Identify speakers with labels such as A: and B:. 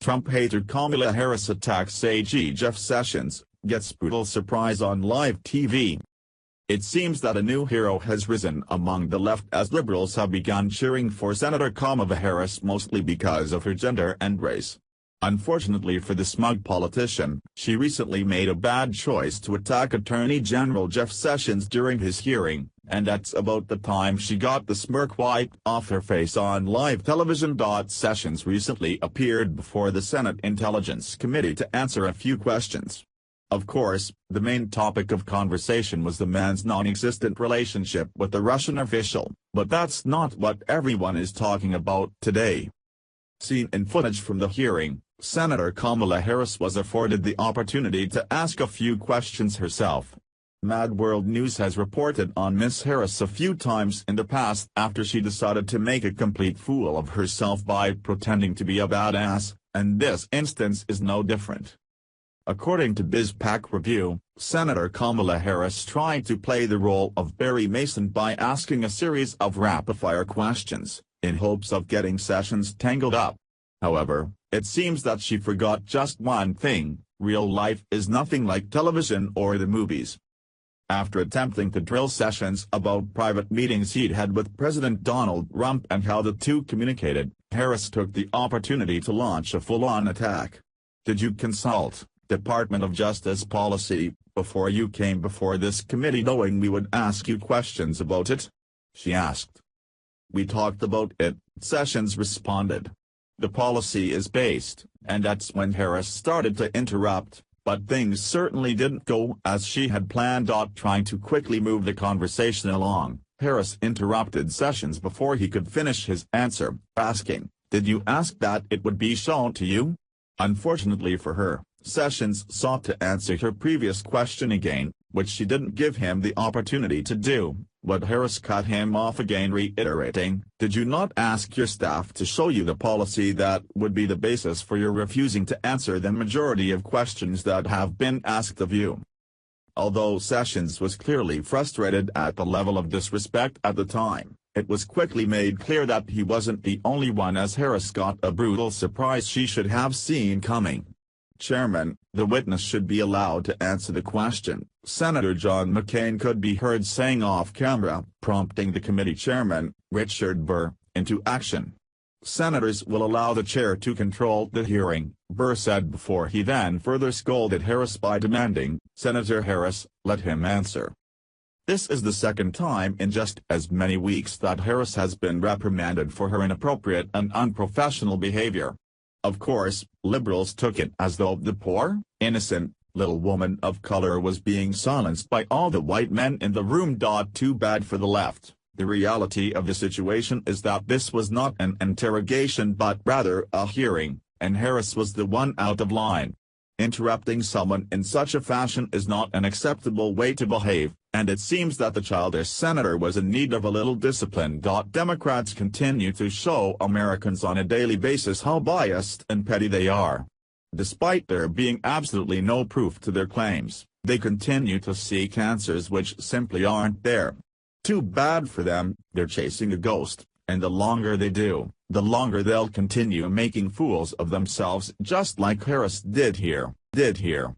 A: Trump hater Kamala Harris attacks AG Jeff Sessions, gets brutal surprise on live TV. It seems that a new hero has risen among the left as liberals have begun cheering for Senator Kamala Harris mostly because of her gender and race. Unfortunately for the smug politician, she recently made a bad choice to attack Attorney General Jeff Sessions during his hearing, and that's about the time she got the smirk wiped off her face on live television. Sessions recently appeared before the Senate Intelligence Committee to answer a few questions. Of course, the main topic of conversation was the man's non-existent relationship with the Russian official, but that's not what everyone is talking about today. Seen in footage from the hearing, Senator Kamala Harris was afforded the opportunity to ask a few questions herself. Mad World News has reported on Miss Harris a few times in the past after she decided to make a complete fool of herself by pretending to be a badass, and this instance is no different. According to BizPac Review, Senator Kamala Harris tried to play the role of Barry Mason by asking a series of rapid-fire questions, in hopes of getting Sessions tangled up. However, it seems that she forgot just one thing: real life is nothing like television or the movies. After attempting to drill Sessions about private meetings he'd had with President Donald Trump and how the two communicated, Harris took the opportunity to launch a full-on attack. "Did you consult Department of Justice policy before you came before this committee knowing we would ask you questions about it?" she asked. "We talked about it," Sessions responded. "The policy is based," and that's when Harris started to interrupt, but things certainly didn't go as she had planned. Trying to quickly move the conversation along, Harris interrupted Sessions before he could finish his answer, asking, "Did you ask that it would be shown to you?" Unfortunately for her, Sessions sought to answer her previous question again, which she didn't give him the opportunity to do, but Harris cut him off again, reiterating, "Did you not ask your staff to show you the policy that would be the basis for your refusing to answer the majority of questions that have been asked of you?" Although Sessions was clearly frustrated at the level of disrespect at the time, it was quickly made clear that he wasn't the only one as Harris got a brutal surprise she should have seen coming. "Chairman, the witness should be allowed to answer the question," Senator John McCain could be heard saying off camera, prompting the committee chairman, Richard Burr, into action. "Senators will allow the chair to control the hearing," Burr said before he then further scolded Harris by demanding, "Senator Harris, let him answer." This is the second time in just as many weeks that Harris has been reprimanded for her inappropriate and unprofessional behavior. Of course, liberals took it as though the poor, innocent, little woman of color was being silenced by all the white men in the room. Too bad for the left. The reality of the situation is that this was not an interrogation but rather a hearing, and Harris was the one out of line. Interrupting someone in such a fashion is not an acceptable way to behave, and it seems that the childish senator was in need of a little discipline. Democrats continue to show Americans on a daily basis how biased and petty they are. Despite there being absolutely no proof to their claims, they continue to seek answers which simply aren't there. Too bad for them, they're chasing a ghost, and the longer they do, the longer they'll continue making fools of themselves just like Harris did here.